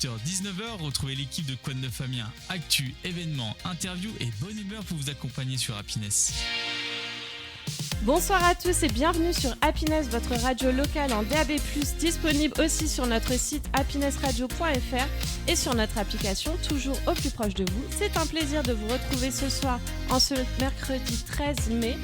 18h-19h, retrouvez l'équipe de Quoi de Neuf Amiens. Actu, événements, interviews et bonne humeur pour vous accompagner sur Happiness. Bonsoir à tous et bienvenue sur Happiness, votre radio locale en DAB+, disponible aussi sur notre site happinessradio.fr et sur notre application, toujours au plus proche de vous. C'est un plaisir de vous retrouver ce soir, en ce mercredi 13 mai,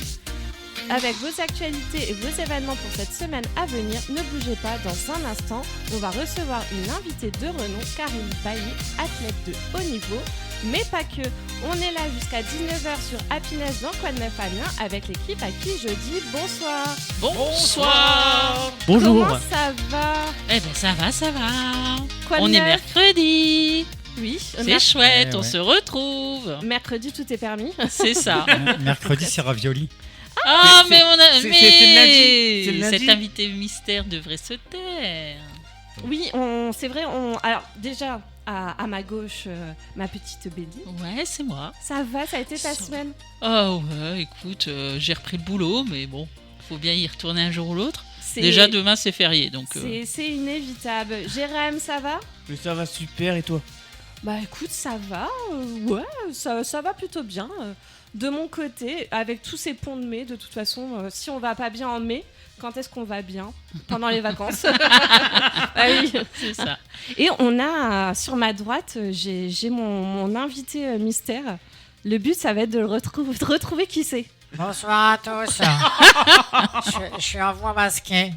avec vos actualités et vos événements pour cette semaine à venir. Ne bougez pas, dans un instant, on va recevoir une invitée de renom, Karine Bailly, athlète de haut niveau. Mais pas que, on est là jusqu'à 19h sur Happiness dans Quoi de Neuf Amiens avec l'équipe à qui je dis bonsoir. Bonsoir. Bonjour. Comment ça va? Eh ben ça va. Quoi de On est neuf? mercredi. Oui, C'est chouette, Ouais, on ouais. se retrouve. mercredi tout est permis. C'est ça. Mercredi, c'est ravioli. Ah, C'est- mais on a. c'est- Mais c'est le lundi, c'est le lundi. cet invité mystère devrait se taire. Oui, c'est vrai, alors déjà à ma gauche, ma petite Bélie. Ouais, c'est moi. Ça va, ça a été ta Ça- semaine? Oh ouais, écoute, j'ai repris le boulot, mais bon, faut bien y retourner un jour ou l'autre. C'est- Déjà demain c'est férié, donc. C'est inévitable. Jérém, ça va? Mais ça va super et toi? Bah écoute, ça va, ouais, ça va plutôt bien. De mon côté, avec tous ces ponts de mai, de toute façon, si on va pas bien en mai, quand est-ce qu'on va bien? Pendant les vacances. Ah oui. C'est ça. Et on a, sur ma droite, j'ai mon invité mystère. Le but, ça va être de retrouver qui c'est. Bonsoir à tous. je suis en voix masquée.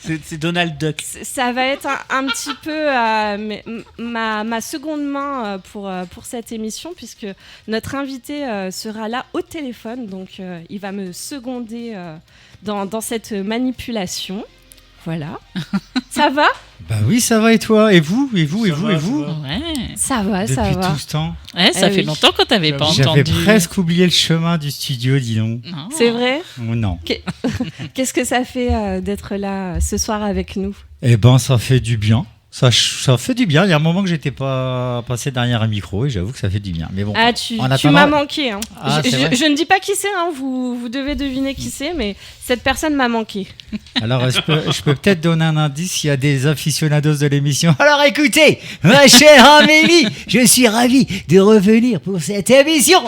C'est Donald Duck. Ça va être un petit peu ma seconde main pour cette émission, puisque notre invité sera là au téléphone, donc il va me seconder dans cette manipulation. Voilà. Ça va? Bah oui, ça va et toi? Et vous? Et vous? Et Ça vous? va, Et ça vous? va. Ouais. Ça va, ça Depuis va. tout ce temps. Ouais, ça Eh fait oui. longtemps qu'on t'avait pas J'avais entendu. presque oublié le chemin du studio, dis donc. Non. C'est vrai? Oh, non. Qu'est-ce que ça fait d'être là ce soir avec nous? Eh ben, ça fait du bien. Ça fait du bien. Il y a un moment que j'étais pas passé derrière un micro et j'avoue que ça fait du bien. Mais bon. Ah, tu en m'as attendant- manqué. Hein. Ah, je, c'est vrai. je ne dis pas qui c'est, hein. Vous devez deviner qui c'est, mais cette personne m'a manqué. Alors, je peux peut-être donner un indice s'il y a des aficionados de l'émission. Alors, écoutez, ma chère Amélie, je suis ravi de revenir pour cette émission.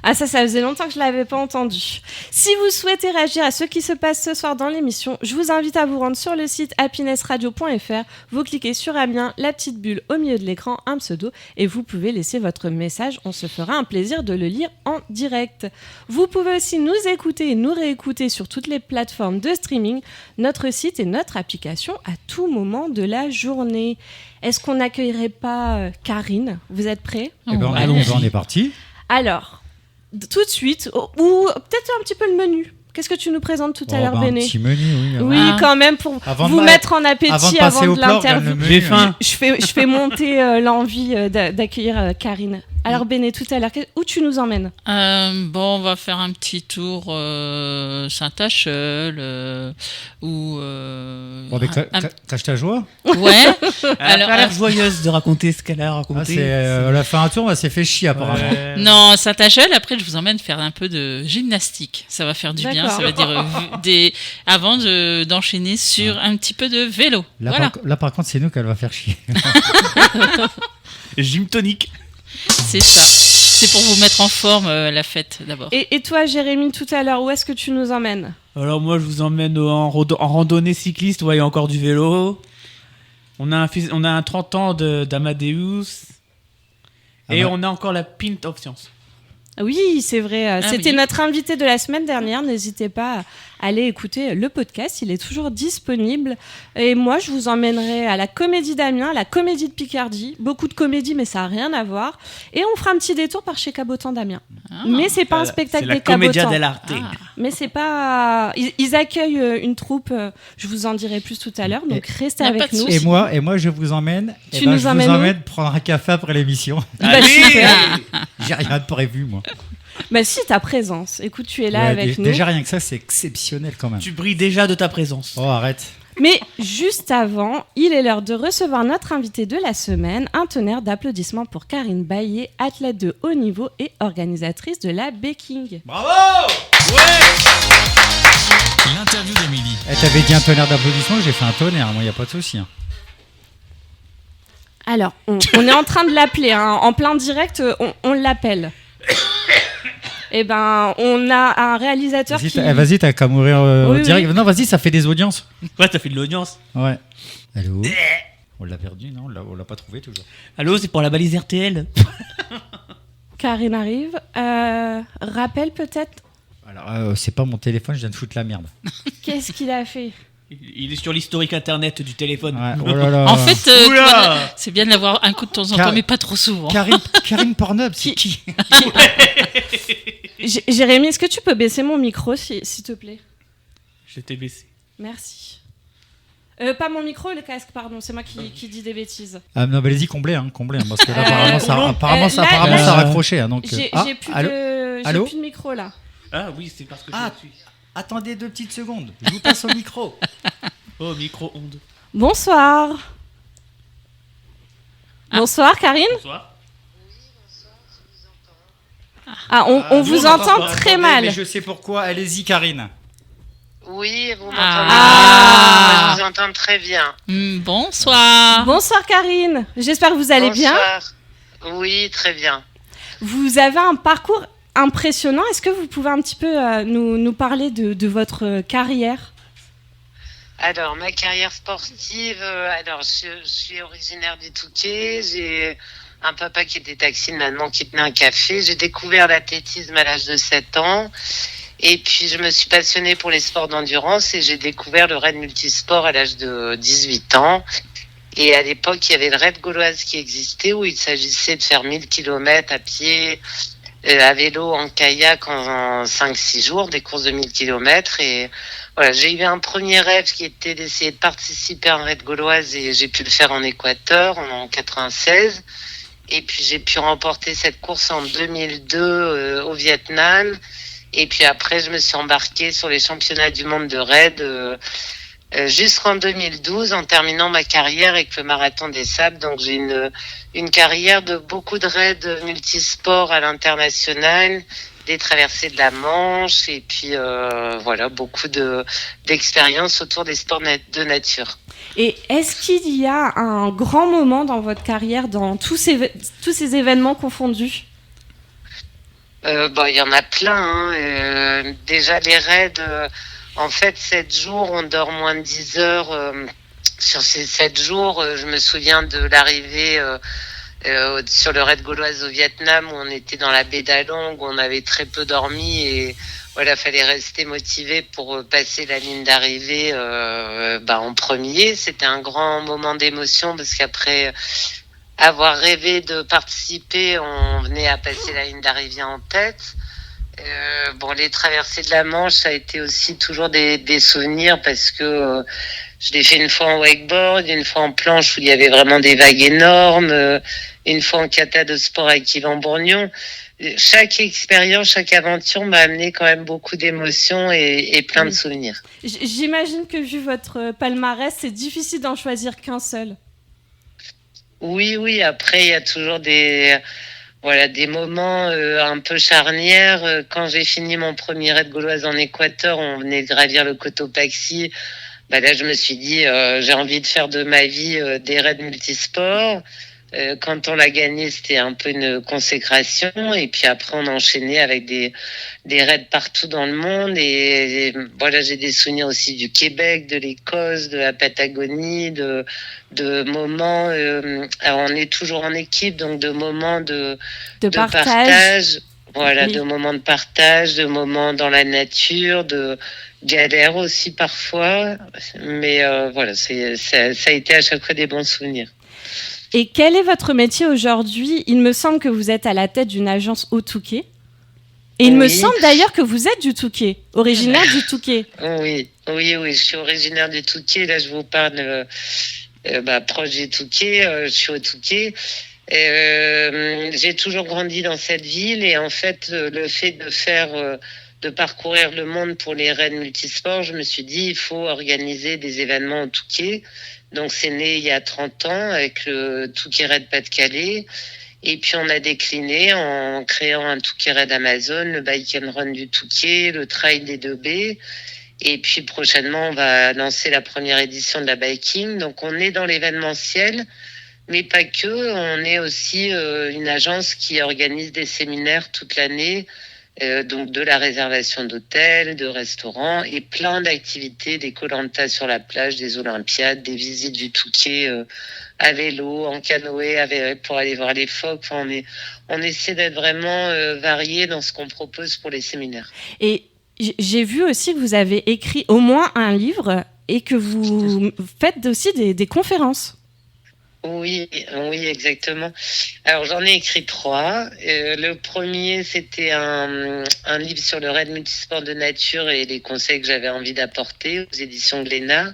Ah ça faisait longtemps que je ne l'avais pas entendu. Si vous souhaitez réagir à ce qui se passe ce soir dans l'émission, je vous invite à vous rendre sur le site happinessradio.fr. Vous cliquez sur Amiens, la petite bulle au milieu de l'écran, un pseudo, et vous pouvez laisser votre message. On se fera un plaisir de le lire en direct. Vous pouvez aussi nous écouter et nous réécouter sur toutes les plateformes de streaming, notre site et notre application à tout moment de la journée. Est-ce qu'on n'accueillerait pas Karine? Vous êtes prêts? Eh ben, Allons-y. on est parti. Alors, tout de suite, ou peut-être un petit peu le menu. Qu'est-ce que tu nous présentes tout à Oh, l'heure, bah, un Béné? petit menu, oui. Oui, Ah. quand même, pour Avant vous de- mettre en appétit Avant de avant passer de au plat, regarde l'interview. le menu. J'ai faim. Je fais monter l'envie d'accueillir Karine. Alors, Béné, tout à l'heure, où tu nous emmènes? Bon, on va faire un petit tour Saint-Acheul ou. Bon, mais un- cache ta joie. Ouais. Elle a Alors, pas l'air joyeuse de raconter ce qu'elle a Ah, raconté. elle a fait un tour, elle s'est fait chier apparemment. Ouais. non, Saint-Acheul, après, je vous emmène faire un peu de gymnastique. Ça va faire du bien. D'accord. Ça veut dire avant d'enchaîner sur un petit peu de vélo. Là, Voilà, là, par contre, c'est nous qu'elle va faire chier. Gym tonique. c'est ça. C'est pour vous mettre en forme la fête d'abord. Et toi, Jérémy, tout à l'heure, où est-ce que tu nous emmènes? Alors moi je vous emmène en randonnée cycliste, ouais, il y a encore du vélo. On a un 30 ans d'Amadeus. Et Ah bah. on a encore la Pint of Science. Oui, c'est vrai. C'était oui. notre invité de la semaine dernière. N'hésitez pas à aller écouter le podcast. Il est toujours disponible. Et moi, je vous emmènerai à la Comédie d'Amiens, à la Comédie de Picardie. Beaucoup de comédies, mais ça n'a rien à voir. Et on fera un petit détour par chez Cabotan d'Amiens. Ah. Mais c'est pas un spectacle C'est la des Commedia Cabotans. dell'arte. Ah. Mais c'est pas. Ils accueillent une troupe. Je vous en dirai plus tout à l'heure. Donc restez y a pas avec de nous. souci. Et moi, je vous emmène. Tu nous je emmènes vous où emmène prendre un café après l'émission. Bah, super. J'ai rien de prévu, moi. Bah si, ta présence. Écoute, tu es là Ouais, avec nous. déjà, rien que ça, c'est exceptionnel quand même. Tu brilles déjà de ta présence. Oh, arrête. Mais juste avant, il est l'heure de recevoir notre invité de la semaine. Un tonnerre d'applaudissements pour Karine Bailly, athlète de haut niveau et organisatrice de la Baking. Bravo. Ouais. L'interview d'Amélie. T'avais dit un tonnerre d'applaudissements, j'ai fait un tonnerre, moi, il n'y a pas de souci. Hein. Alors, on est en train de l'appeler, hein. En plein direct, on l'appelle. Eh ben, on a un réalisateur Vas-y, t'as qu'à mourir Oui, direct. oui. Non, vas-y, ça fait des audiences. Ouais, t'as fait de l'audience. Ouais. Allô. On l'a perdu, non? On l'a pas trouvé toujours. Allô, c'est pour la balise RTL. Karine arrive. Rappel peut-être. Alors, c'est pas mon téléphone, je viens de foutre la merde. Qu'est-ce qu'il a fait? Il est sur l'historique internet du téléphone. Ouais, oh là là. En fait, Oula c'est bien de l'avoir un coup de temps en temps, mais pas trop souvent. Karine Pornhub, c'est qui? Jérémy, est-ce que tu peux baisser mon micro, s'il te plaît? Je t'ai baissé. Merci. Pas mon micro, le casque, pardon. C'est moi qui dis des bêtises. Ah non, bah, allez-y, comblez, parce que là, apparemment, ça là, a raccroché. Hein, donc, J'ai plus allô. de micro là. Ah oui, c'est parce que Ah. je suis. Attendez 2 petites secondes, je vous passe au micro. Oh, micro-ondes. Bonsoir. Bonsoir, Karine. Bonsoir. Ah, on vous entend très mal. Mais je sais pourquoi, allez-y, Karine. Oui, vous m'entendez Ah. Je vous entends très bien. Bonsoir. Bonsoir, Karine. J'espère que vous allez bien. Bonsoir. Oui, très bien. Vous avez un parcours impressionnant. Est-ce que vous pouvez un petit peu nous parler de votre carrière? Alors, ma carrière sportive, je suis originaire du Touquet. J'ai un papa qui était taxi, une maman qui tenait un café. J'ai découvert l'athlétisme à l'âge de 7 ans. Et puis, je me suis passionnée pour les sports d'endurance et j'ai découvert le raid multisport à l'âge de 18 ans. Et à l'époque, il y avait le raid gauloise qui existait où il s'agissait de faire 1000 km à pied, à vélo, en kayak en 5-6 jours, des courses de 1000 km. Et voilà, j'ai eu un premier rêve qui était d'essayer de participer à un raid gauloise et j'ai pu le faire en Équateur en 96. Et puis j'ai pu remporter cette course en 2002 au Vietnam. Et puis après, je me suis embarquée sur les championnats du monde de raid jusqu'en 2012 en terminant ma carrière avec le marathon des sables. Donc j'ai une carrière de beaucoup de raids multisports à l'international, des traversées de la Manche et puis voilà, beaucoup d'expériences autour des sports de nature. Et est-ce qu'il y a un grand moment dans votre carrière, dans tous ces événements confondus? Il y en a plein. Déjà les raids, en fait 7 jours, on dort moins de 10 heures. Sur ces 7 jours, je me souviens de l'arrivée sur le raid gauloise au Vietnam où on était dans la baie d'Along, où on avait très peu dormi et voilà, fallait rester motivé pour passer la ligne d'arrivée en premier. C'était un grand moment d'émotion parce qu'après avoir rêvé de participer, on venait à passer la ligne d'arrivée en tête. Les traversées de la Manche, ça a été aussi toujours des souvenirs parce que je l'ai fait une fois en wakeboard, une fois en planche où il y avait vraiment des vagues énormes, une fois en kata de sport avec Yvan Bourgnon. Chaque expérience, chaque aventure m'a amené quand même beaucoup d'émotions et plein de souvenirs. J'imagine que vu votre palmarès, c'est difficile d'en choisir qu'un seul. Oui. Après, il y a toujours des moments un peu charnières. Quand j'ai fini mon premier raid gauloise en Équateur, on venait de gravir le Cotopaxi. Là, je me suis dit, j'ai envie de faire de ma vie des raids multisports. Quand on l'a gagné, c'était un peu une consécration. Et puis après, on a enchaîné avec des raids partout dans le monde. Et voilà, j'ai des souvenirs aussi du Québec, de l'Écosse, de la Patagonie, de moments. Alors on est toujours en équipe, donc de moments de partage. Voilà, oui. De moments de partage, de moments dans la nature, de galères aussi parfois. Mais voilà, ça a été à chaque fois des bons souvenirs. Et quel est votre métier aujourd'hui? Il me semble que vous êtes à la tête d'une agence au Touquet. Et il me semble d'ailleurs que vous êtes du Touquet, originaire du Touquet. Oui, je suis originaire du Touquet. Là, je vous parle proche du Touquet. Je suis au Touquet. J'ai toujours grandi dans cette ville et en fait, le fait de parcourir le monde pour les raids multisports, je me suis dit, il faut organiser des événements au Touquet. Donc, c'est né il y a 30 ans avec le Touquet Raid Pas-de-Calais. Et puis, on a décliné en créant un Touquet Raid Amazon, le Bike and Run du Touquet, le Trail des 2B. Et puis, prochainement, on va lancer la première édition de la Biking. Donc, on est dans l'événementiel. Mais pas que, on est aussi une agence qui organise des séminaires toute l'année, donc de la réservation d'hôtels, de restaurants et plein d'activités, des Koh-Lanta sur la plage, des Olympiades, des visites du Touquet à vélo, en canoë, pour aller voir les phoques. Enfin, on essaie d'être vraiment varié dans ce qu'on propose pour les séminaires. Et j'ai vu aussi que vous avez écrit au moins un livre et que vous faites aussi des conférences. Oui, exactement. Alors, j'en ai écrit 3. Le premier, c'était un livre sur le raid multisport de nature et les conseils que j'avais envie d'apporter aux éditions Glénat.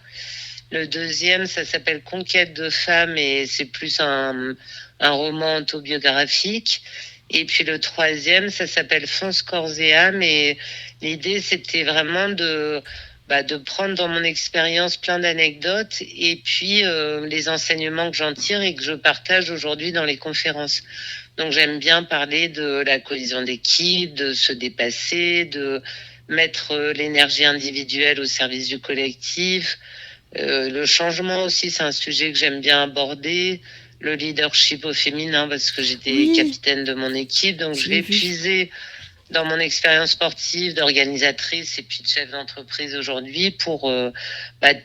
Le deuxième, ça s'appelle Conquête de femmes et c'est plus un roman autobiographique. Et puis le troisième, ça s'appelle Fonce corps et âme et l'idée, c'était vraiment de prendre dans mon expérience plein d'anecdotes et puis les enseignements que j'en tire et que je partage aujourd'hui dans les conférences. Donc j'aime bien parler de la cohésion d'équipe, de se dépasser, de mettre l'énergie individuelle au service du collectif. Le changement aussi, c'est un sujet que j'aime bien aborder. Le leadership au féminin, parce que j'étais capitaine de mon équipe, donc je vais puiser dans mon expérience sportive d'organisatrice et puis de chef d'entreprise aujourd'hui pour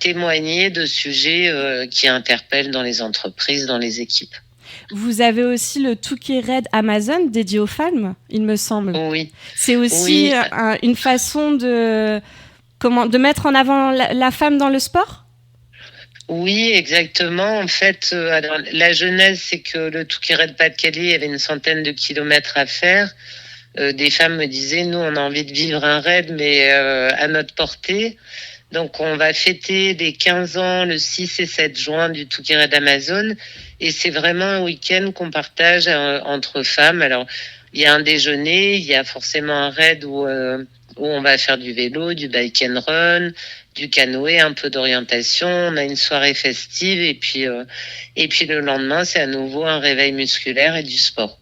témoigner de sujets qui interpellent dans les entreprises, dans les équipes. Vous avez aussi le Touquet Raid Amazon dédié aux femmes, il me semble. Oui. C'est aussi une façon de mettre en avant la femme dans le sport ? Oui, exactement. En fait, alors, la genèse, c'est que le Touquet Raid Pas-de-Calais, il y avait une centaine de kilomètres à faire. Des femmes me disaient, nous, on a envie de vivre un raid, mais à notre portée. Donc, on va fêter les 15 ans le 6 et 7 juin du Touquet Raid Amazon. Et c'est vraiment un week-end qu'on partage entre femmes. Alors, il y a un déjeuner, il y a forcément un raid où on va faire du vélo, du bike and run, du canoë, un peu d'orientation. On a une soirée festive et puis le lendemain, c'est à nouveau un réveil musculaire et du sport.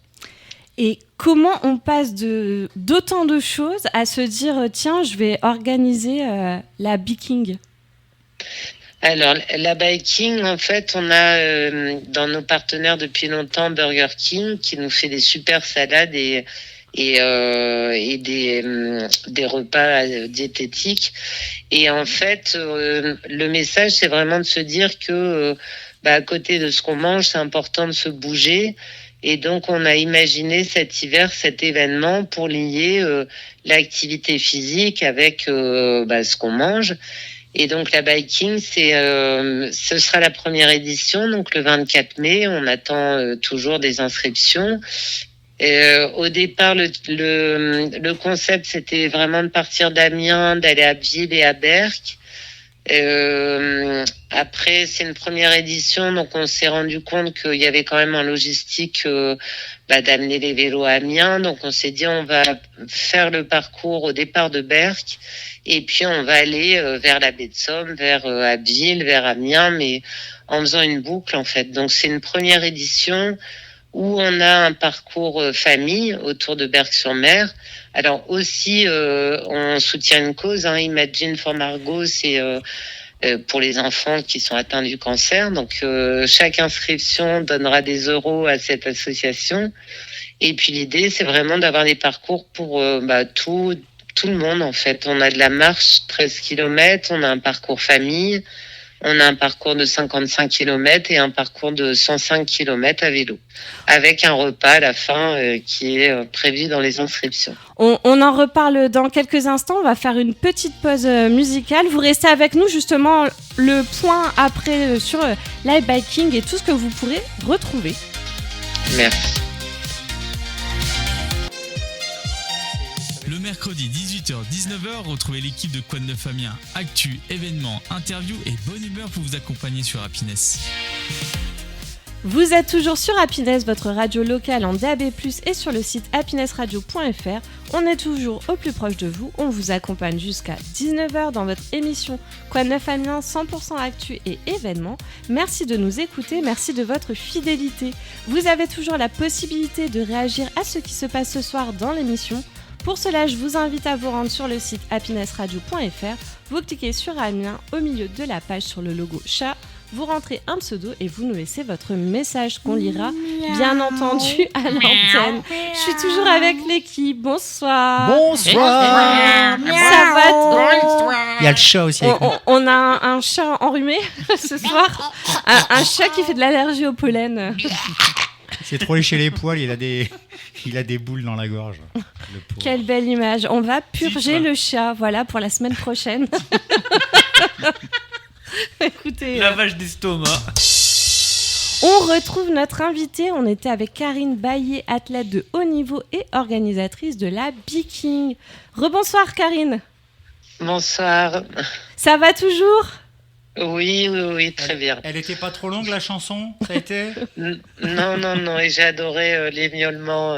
Et comment on passe d'autant de choses à se dire tiens, je vais organiser la biking ? Alors, la biking, en fait, on a dans nos partenaires depuis longtemps Burger King qui nous fait des super salades et des repas diététiques. Et en fait, le message, c'est vraiment de se dire que à côté de ce qu'on mange, c'est important de se bouger. Et donc, on a imaginé cet hiver cet événement pour lier l'activité physique avec ce qu'on mange. Et donc, la biking, ce sera la première édition, donc le 24 mai. On attend toujours des inscriptions. Au départ, le concept, c'était vraiment de partir d'Amiens, d'aller à Abbeville et à Berck. Après, c'est une première édition, donc on s'est rendu compte qu'il y avait quand même en logistique d'amener les vélos à Amiens. Donc on s'est dit on va faire le parcours au départ de Berck et puis on va aller vers la baie de Somme, vers Abbeville, vers Amiens, mais en faisant une boucle en fait. Donc c'est une première édition où on a un parcours famille autour de Berck-sur-Mer. Alors aussi, on soutient une cause, Imagine for Margot, c'est pour les enfants qui sont atteints du cancer. Donc chaque inscription donnera des euros à cette association. Et puis l'idée, c'est vraiment d'avoir des parcours pour tout le monde en fait. On a de la marche 13 km, on a un parcours famille, on a un parcours de 55 km et un parcours de 105 km à vélo, avec un repas à la fin qui est prévu dans les inscriptions. On en reparle dans quelques instants, on va faire une petite pause musicale. Vous restez avec nous, justement, le point après sur live biking et tout ce que vous pourrez retrouver. Merci. Le mercredi 18h-19h, retrouvez l'équipe de Quoi de Neuf Amiens. Actu, événements, interviews et bonne humeur pour vous accompagner sur Happiness. Vous êtes toujours sur Happiness, votre radio locale en DAB+, et sur le site happinessradio.fr. On est toujours au plus proche de vous. On vous accompagne jusqu'à 19h dans votre émission Quoi de Neuf Amiens, 100% actu et événements. Merci de nous écouter, merci de votre fidélité. Vous avez toujours la possibilité de réagir à ce qui se passe ce soir dans l'émission. Pour cela, je vous invite à vous rendre sur le site happinessradio.fr. Vous cliquez sur Amiens au milieu de la page sur le logo chat. Vous rentrez un pseudo et vous nous laissez votre message qu'on lira, bien entendu, à l'antenne. Je suis toujours avec l'équipe. Bonsoir. Bonsoir. Ça va Il y a le chat aussi. avec nous. on a un chat enrhumé ce soir. Un chat qui fait de l'allergie au pollen. C'est trop léché les poils, il a des boules dans la gorge. Le pauvre. Quelle belle image. On va purger Titre. le chat, voilà, pour la semaine prochaine. Écoutez, Lavage d'estomac. on retrouve notre invitée. On était avec Karine Baillet, athlète de haut niveau et organisatrice de la Biking. Rebonsoir Karine. Bonsoir. Ça va toujours ? Oui, très bien. Elle était pas trop longue la chanson, ça a été Non, et j'ai adoré les miaulements.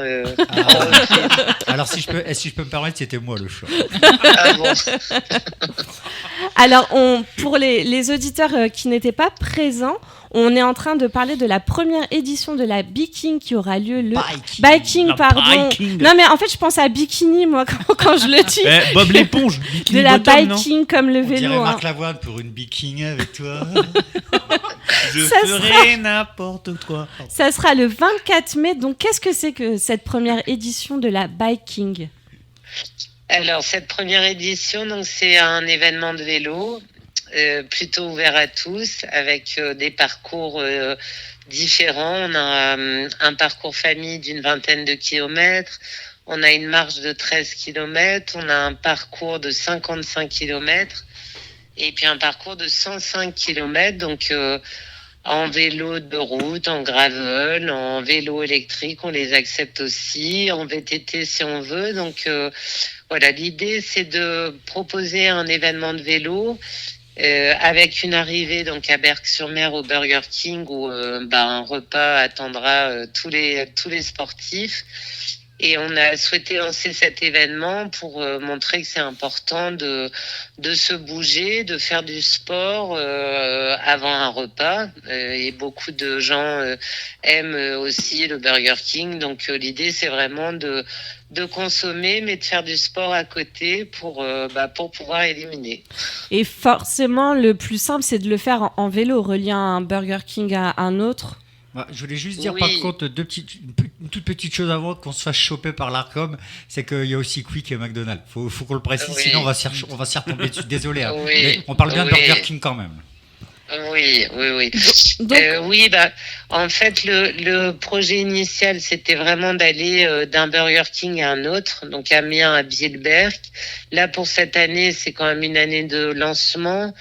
Alors si je peux me permettre, c'était moi le chat. Ah bon. Alors, pour les auditeurs qui n'étaient pas présents, on est en train de parler de la première édition de la Biking qui aura lieu le... Biking, La pardon. Biking. Non, mais en fait, je pense à bikini, moi, quand je le dis. Bob l'éponge. De Bikini la Bottom, non biking comme le On dirait vélo. hein. Marc Lavoine pour une bikini avec toi. Je Ça ferai n'importe quoi. Ça sera le 24 mai. Donc, qu'est-ce que c'est que cette première édition de la Biking ? Alors, cette première édition, donc, c'est un événement de vélo plutôt ouvert à tous avec des parcours différents. On a un parcours famille d'une 20aine de kilomètres. On a une marche de 13 kilomètres. On a un parcours de 55 kilomètres. Et puis un parcours de 105 kilomètres. Donc, en vélo de route, en gravel, en vélo électrique, on les accepte aussi, en VTT si on veut. Donc voilà, l'idée c'est de proposer un événement de vélo avec une arrivée donc à Berck-sur-Mer au Burger King où un repas attendra tous les sportifs. Et on a souhaité lancer cet événement pour montrer que c'est important de se bouger, de faire du sport avant un repas. Et beaucoup de gens aiment aussi le Burger King. Donc l'idée, c'est vraiment de consommer, mais de faire du sport à côté pour pouvoir éliminer. Et forcément, le plus simple, c'est de le faire en vélo, relier un Burger King à un autre. Ouais, je voulais juste dire Oui. par contre une toute petite chose avant qu'on se fasse choper par l'Arcom, c'est qu'il y a aussi Quick et McDonald's. Faut qu'on le précise, Oui. sinon on va s'y retomber dessus. Désolé, hein. Oui. Mais on parle bien de Oui. Burger King quand même. Oui. Donc, En fait, le projet initial, c'était vraiment d'aller d'un Burger King à un autre, donc Amiens à Bielberg. Là, pour cette année, c'est quand même une année de lancement.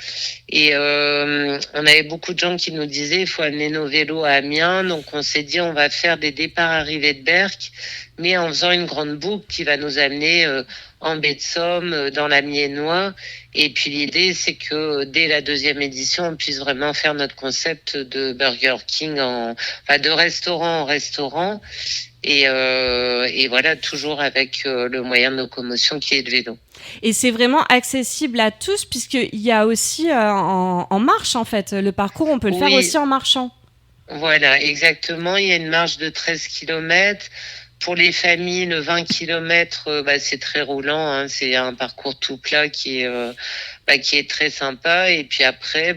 Et on avait beaucoup de gens qui nous disaient, il faut amener nos vélos à Amiens. Donc, on s'est dit, on va faire des départs-arrivées de Berck, mais en faisant une grande boucle qui va nous amener en baie de Somme, dans la Miennois. Et puis l'idée, c'est que dès la deuxième édition, on puisse vraiment faire notre concept de Burger King de restaurant en restaurant. Et voilà, toujours avec le moyen de locomotion qui est le vélo. et c'est vraiment accessible à tous, puisqu'il y a aussi en marche, en fait. Le parcours, on peut le faire Oui. aussi en marchant. Voilà, exactement. Il y a une marge de 13 kilomètres. Pour les familles, le 20 km, c'est très roulant. Hein. C'est un parcours tout plat qui est très sympa. Et puis après,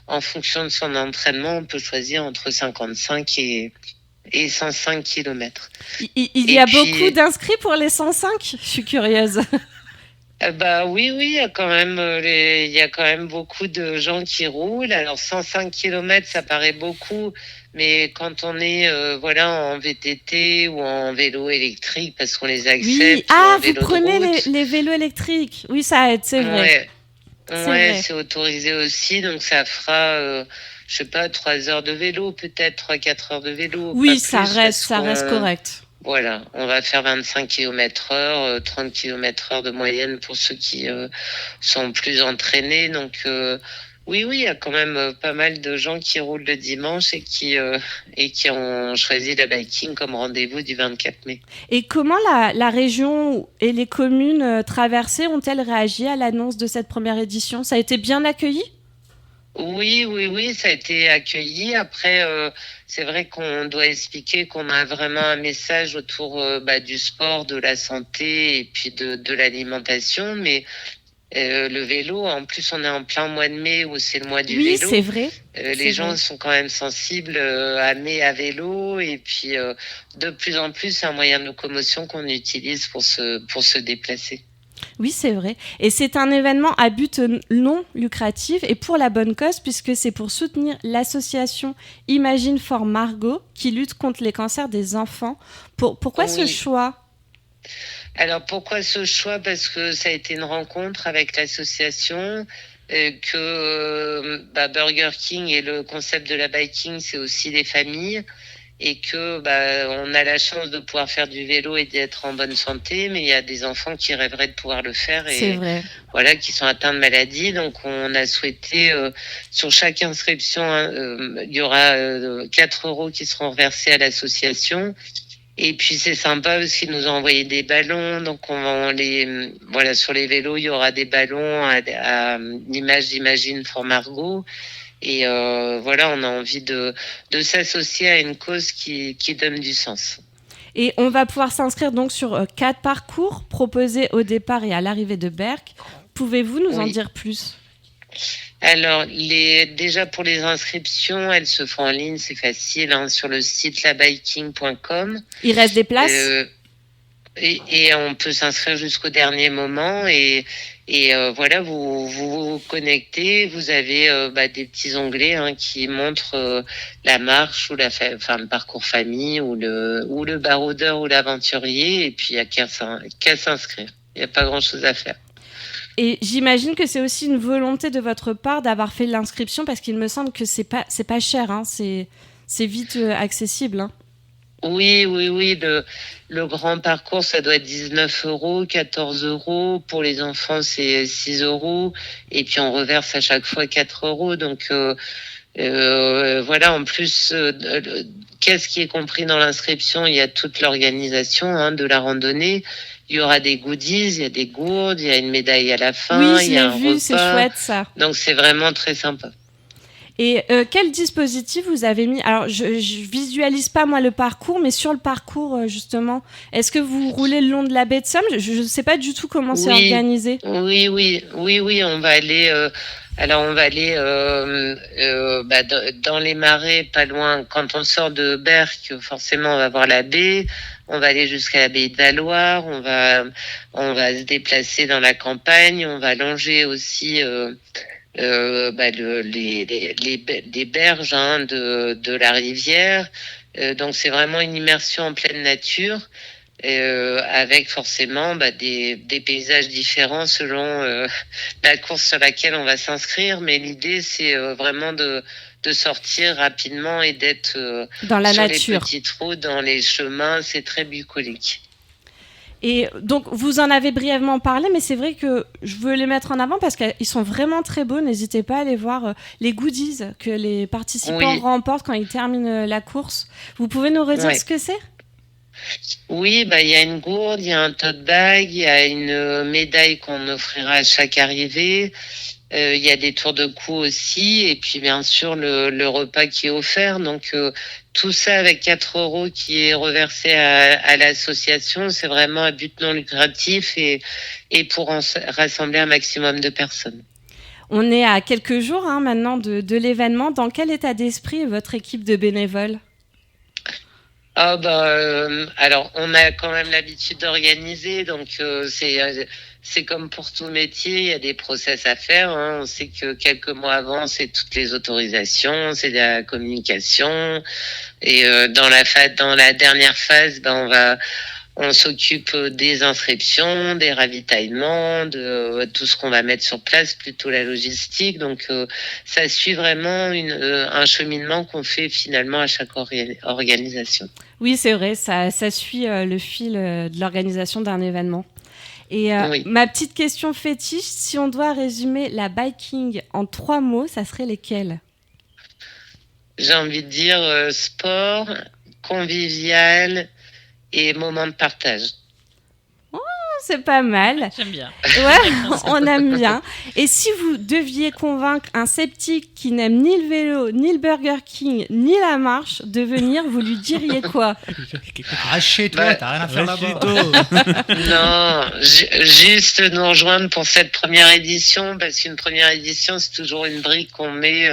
en fonction de son entraînement, on peut choisir entre 55 et 105 km. Il y Et a puis- beaucoup d'inscrits pour les 105 ? Je suis curieuse. Oui, il y a quand même beaucoup de gens qui roulent. Alors 105 km, ça paraît beaucoup, mais quand on est en VTT ou en vélo électrique, parce qu'on les accepte. Oui. ou en Ah, vous vélo de prenez route. les vélos électriques. Oui, ça aide, c'est vrai. C'est vrai. C'est autorisé aussi, donc ça fera, 3 heures de vélo, peut-être 3-4 heures de vélo. Oui, pas ça plus, reste parce qu'on- correct. Voilà, on va faire 25 km/h, 30 km/h de moyenne pour ceux qui sont plus entraînés. Donc oui, il y a quand même pas mal de gens qui roulent le dimanche et qui ont choisi la biking comme rendez-vous du 24 mai. Et comment la région et les communes traversées ont-elles réagi à l'annonce de cette première édition ? Ça a été bien accueilli ? Oui, ça a été accueilli. Après, c'est vrai qu'on doit expliquer qu'on a vraiment un message autour du sport, de la santé et puis de l'alimentation. Mais Le vélo, en plus, on est en plein mois de mai où c'est le mois du Oui, vélo. c'est vrai. Les gens sont quand même sensibles à mai à vélo et puis de plus en plus, c'est un moyen de locomotion qu'on utilise pour se déplacer. Oui, c'est vrai. Et c'est un événement à but non lucratif et pour la bonne cause, puisque c'est pour soutenir l'association Imagine for Margot qui lutte contre les cancers des enfants. Pourquoi ce choix ? Alors pourquoi ce choix ? Parce que ça a été une rencontre avec l'association, que Burger King et le concept de la biking, c'est aussi des familles. Et que on a la chance de pouvoir faire du vélo et d'être en bonne santé, mais il y a des enfants qui rêveraient de pouvoir le faire C'est et vrai. voilà, qui sont atteints de maladies. Donc on a souhaité sur chaque inscription, il y aura 4 € qui seront versés à l'association. Et puis c'est sympa parce qu'ils nous ont envoyé des ballons, donc voilà, sur les vélos il y aura des ballons à l'image d'Imagine for Margot. Et voilà, on a envie de s'associer à une cause qui donne du sens. Et on va pouvoir s'inscrire donc sur 4 parcours proposés au départ et à l'arrivée de Berck. Pouvez-vous nous en dire plus ? Alors, déjà pour les inscriptions, elles se font en ligne, c'est facile, sur le site labiking.com. Il reste des places ? Et on peut s'inscrire jusqu'au dernier moment et voilà, vous connectez, vous avez des petits onglets qui montrent la marche ou le parcours famille ou le baroudeur ou l'aventurier, et puis il y a qu'à s'inscrire. Il n'y a pas grand-chose à faire. Et j'imagine que c'est aussi une volonté de votre part d'avoir fait l'inscription parce qu'il me semble que c'est pas cher, c'est vite accessible. Oui. Le grand parcours, ça doit être 19 €, 14 €. Pour les enfants, c'est 6 €. Et puis, on reverse à chaque fois 4 €. Donc, voilà. En plus, qu'est-ce qui est compris dans l'inscription ? Il y a toute l'organisation de la randonnée. Il y aura des goodies, il y a des gourdes, il y a une médaille à la fin, oui, il y a un vu, repas. C'est chouette, ça. Donc, c'est vraiment très sympa. Et quel dispositif vous avez mis ? Alors, je visualise pas, moi, le parcours, mais sur le parcours, justement, est-ce que vous roulez le long de la baie de Somme ? Je ne sais pas du tout comment c'est organisé. Oui, on va aller... dans les marais, pas loin. Quand on sort de Berck, forcément, on va voir la baie. On va aller jusqu'à la baie de la Loire. On va se déplacer dans la campagne. On va longer aussi... les berges de la rivière. Donc c'est vraiment une immersion en pleine nature, avec forcément des paysages différents selon la course sur laquelle on va s'inscrire. Mais l'idée c'est vraiment de sortir rapidement et d'être dans la sur nature. Les petites routes, dans les chemins. C'est très bucolique. Et donc, vous en avez brièvement parlé, mais c'est vrai que je veux les mettre en avant parce qu'ils sont vraiment très beaux. N'hésitez pas à aller voir les goodies que les participants remportent quand ils terminent la course. Vous pouvez nous redire ce que c'est ? Oui, il y a une gourde, il y a un tote bag, il y a une médaille qu'on offrira à chaque arrivée. Il y a des tours de cou aussi, et puis bien sûr le repas qui est offert. Donc tout ça avec 4 € qui est reversé à l'association, c'est vraiment à but non lucratif et pour rassembler un maximum de personnes. On est à quelques jours maintenant de l'événement. Dans quel état d'esprit est votre équipe de bénévoles ? Alors on a quand même l'habitude d'organiser, donc c'est comme pour tout métier, il y a des process à faire. On sait que quelques mois avant, c'est toutes les autorisations, c'est de la communication. Et dans la dernière phase, on s'occupe des inscriptions, des ravitaillements, de tout ce qu'on va mettre sur place, plutôt la logistique. Donc ça suit vraiment un cheminement qu'on fait finalement à chaque organisation. Oui, c'est vrai, ça suit le fil de l'organisation d'un événement. Et ma petite question fétiche, si on doit résumer la biking en 3 mots, ça serait lesquels ? J'ai envie de dire sport, convivial et moment de partage. Oh, c'est pas mal. J'aime bien. Ouais, on aime bien. Et si vous deviez convaincre un sceptique qui n'aime ni le vélo, ni le Burger King, ni la marche de venir, vous lui diriez quoi? Reste chez toi, Bah, t'as rien à faire Reste là-bas. chez toi. Non, juste nous rejoindre pour cette première édition, parce qu'une première édition, c'est toujours une brique qu'on met.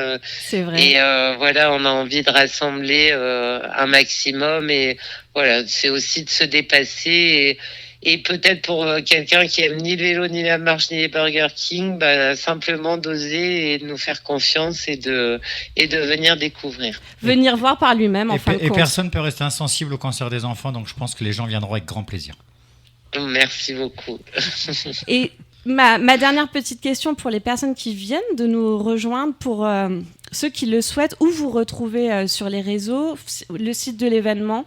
C'est vrai. Et voilà, on a envie de rassembler un maximum. Et voilà, c'est aussi de se dépasser. Et peut-être pour quelqu'un qui aime ni le vélo, ni la marche, ni les Burger King, bah, simplement d'oser et de nous faire confiance et de venir découvrir. Venir voir par lui-même, en fin de Et compte. personne ne peut rester insensible au cancer des enfants, donc je pense que les gens viendront avec grand plaisir. Merci beaucoup. Et ma dernière petite question pour les personnes qui viennent de nous rejoindre, pour ceux qui le souhaitent, où vous retrouvez sur les réseaux, le site de l'événement?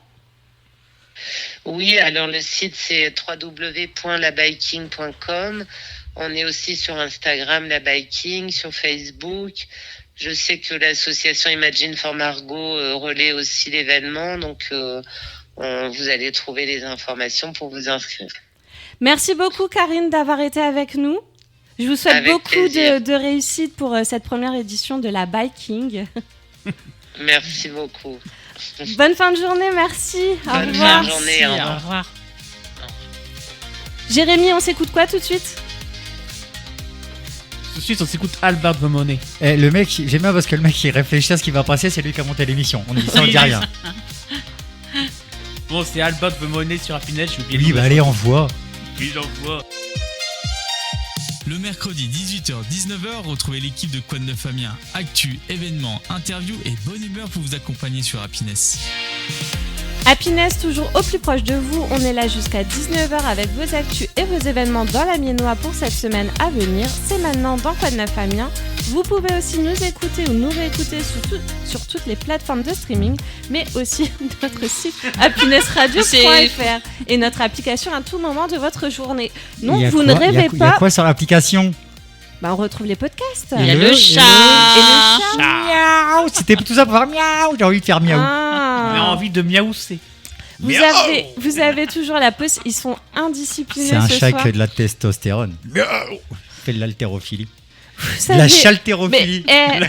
Oui, alors le site c'est www.labiking.com. On est aussi sur Instagram, la Biking, sur Facebook. Je sais que l'association Imagine for Margot relaie aussi l'événement, donc vous allez trouver les informations pour vous inscrire. Merci beaucoup, Karine, d'avoir été avec nous. Je vous souhaite Avec beaucoup plaisir. de réussite pour cette première édition de la Biking. Merci beaucoup. Bonne fin de journée, merci. Au Bonne revoir. fin de journée, au Merci, revoir. au revoir. Jérémy, on s'écoute quoi tout de suite? Tout de suite, on s'écoute Albert the Money. Eh, le mec, j'aime bien parce que le mec il réfléchit à ce qui va passer, c'est lui qui a monté l'émission. On dit ça, on dit rien. Bon, c'est Albert the Money sur Happiness. J'ai oublié Oui, le nom bah de allez, la envoie. chanson. Oui, j'envoie. Le mercredi 18h-19h, retrouvez l'équipe de Quoi de Neuf Amiens. Actu, événements, interviews et bonne humeur pour vous accompagner sur Happiness. Happiness, toujours au plus proche de vous. On est là jusqu'à 19h avec vos actus et vos événements dans la Miennois pour cette semaine à venir. C'est maintenant dans Quoi de Neuf Amiens. Vous pouvez aussi nous écouter ou nous réécouter sur toutes les plateformes de streaming, mais aussi notre site happinessradio.fr et notre application à tout moment de votre journée. Non, Il y a vous quoi- ne il y a rêvez quoi- Il y a pas. quoi sur l'application? Bah, on retrouve les podcasts. Il y a Et le le- chat. Et le chat. Miaou. C'était tout ça pour faire miaou. J'ai envie de faire miaou. Ah. On a envie de miaousser. Vous avez toujours la possibilité. Ils sont indisciplinés C'est un ce chat soir. qui a de la testostérone. Fait de l'haltérophilie. Vous De la savez- chaltérophilie. Mais,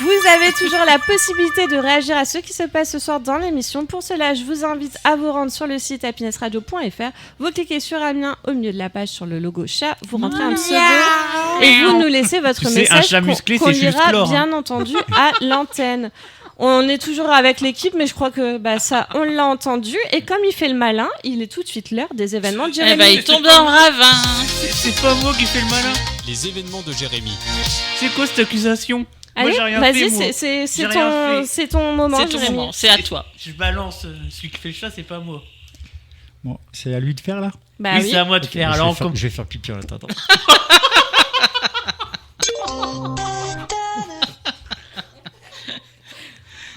vous avez toujours la possibilité de réagir à ce qui se passe ce soir dans l'émission. Pour cela, je vous invite à vous rendre sur le site happinessradio.fr. Vous cliquez sur Amiens au milieu de la page sur le logo chat. Vous rentrez un pseudo et vous nous laissez votre Tu sais, un message chat musclé, qu'on c'est lira Jules Chlore, bien entendu à l'antenne. On est toujours avec l'équipe, mais je crois que ça, on l'a entendu. Et comme il fait le malin, il est tout de suite l'heure des événements de Eh Jérémy. ben, il tombe dans le ravin. C'est pas moi qui fais le malin. Les événements de Jérémy. C'est quoi cette accusation? Allez, moi, j'ai rien vas-y, fait, moi. c'est J'ai rien fait. c'est ton moment, C'est ton Jérémy. moment, c'est à toi. Je balance celui qui fait le chat, c'est pas moi. Bon, c'est à lui de faire là. Bah oui, oui. c'est à moi de Ok, faire. bon, Alors, je vais faire pipi en attendant.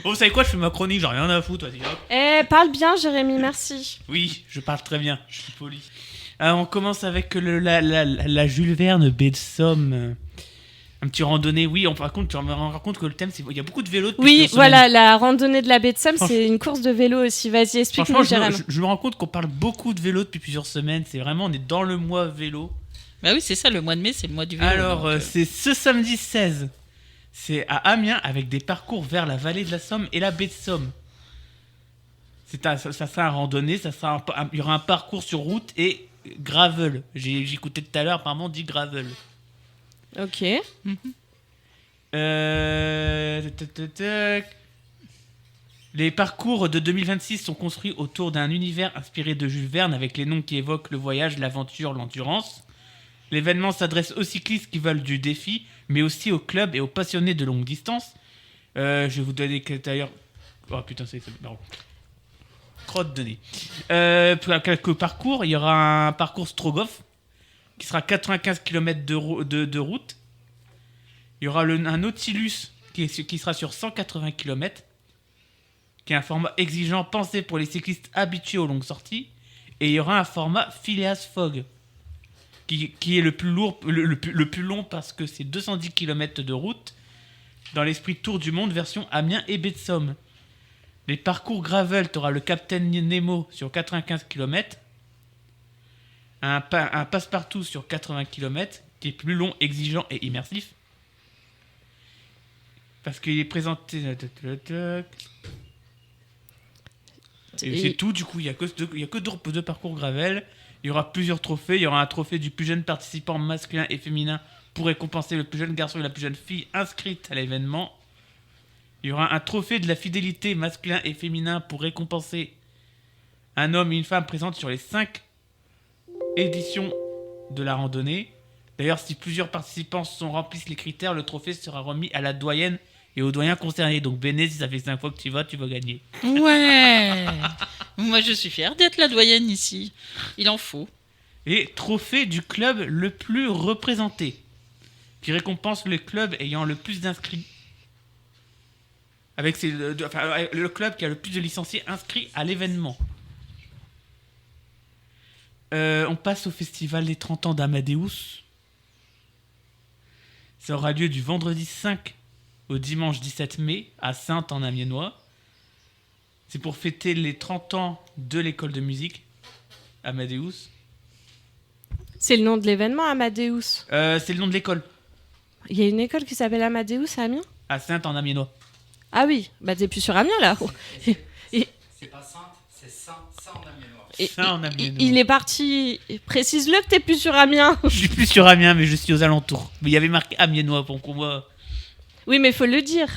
Oh, vous savez quoi? Je fais ma chronique, j'ai rien à foutre. Vas-y, hop. Eh, parle bien, Jérémy, merci. Oui, je parle très bien, je suis poli. On commence avec la Jules Verne baie de Somme. Un petit randonnée, oui. Par contre, tu me rends compte que le thème, c'est il y a beaucoup de vélos. depuis Oui, plusieurs semaines. voilà, la randonnée de la baie de Somme, Franchement- c'est une course de vélo aussi. Vas-y, explique-nous, Franchement, Jérémy. je me rends compte qu'on parle beaucoup de vélo depuis plusieurs semaines. C'est vraiment, on est dans le mois vélo. Bah oui, c'est ça, le mois de mai, c'est le mois du vélo. Alors, donc, c'est ce samedi 16. C'est à Amiens avec des parcours vers la vallée de la Somme et la baie de Somme. Ça sera un randonnée, il y aura un parcours sur route et gravel. J'ai écouté tout à l'heure, apparemment on dit gravel. Ok. Tac, tac. Les parcours de 2026 sont construits autour d'un univers inspiré de Jules Verne avec les noms qui évoquent le voyage, l'aventure, l'endurance. L'événement s'adresse aux cyclistes qui veulent du défi, mais aussi aux clubs et aux passionnés de longue distance. Je vais vous donner d'ailleurs... Oh putain, c'est... Non. Crotte de nez. Pour quelques parcours, il y aura un parcours Strogoff qui sera 95 km de route. Il y aura un Nautilus qui sera sur 180 km, qui est un format exigeant pensé pour les cyclistes habitués aux longues sorties. Et il y aura un format Phileas Fogg, qui est le plus lourd, le plus long parce que c'est 210 km de route, dans l'esprit Tour du Monde version Amiens et baie de Somme. Les parcours gravel, tu auras le Captain Nemo sur 95 km. Un passe-partout sur 80 km, qui est plus long, exigeant et immersif. Parce qu'il est présenté... Et c'est tout, du coup, il n'y a que deux parcours gravel. Il y aura plusieurs trophées. Il y aura un trophée du plus jeune participant masculin et féminin pour récompenser le plus jeune garçon et la plus jeune fille inscrite à l'événement. Il y aura un trophée de la fidélité masculin et féminin pour récompenser un homme et une femme présents sur les 5 éditions de la randonnée. D'ailleurs, si plusieurs participants remplissent les critères, le trophée sera remis à la doyenne et aux doyens concernés. Donc Béné, si ça fait 5 fois que tu vas gagner. Ouais. Moi, je suis fière d'être la doyenne ici. Il en faut. Et trophée du club le plus représenté, qui récompense le club ayant le plus d'inscrits. Avec le club qui a le plus de licenciés inscrits à l'événement. On passe au festival des 30 ans d'Amadeus. Ça aura lieu du vendredi 5 au dimanche 17 mai à Saintes en Amiénois. C'est pour fêter les 30 ans de l'école de musique Amadeus. C'est le nom de l'événement, Amadeus. C'est le nom de l'école. Il y a une école qui s'appelle Amadeus à Amiens. À Saintes en Amiénois. Ah oui, bah t'es plus sur Amiens là. C'est pas Sainte, c'est Saint-en-Amiénois. Saint en Amiénois. Il est parti. Précise-le que t'es plus sur Amiens. Je suis plus sur Amiens, mais je suis aux alentours. Mais il y avait marqué Amiénois pour qu'on voit. Oui, mais faut le dire.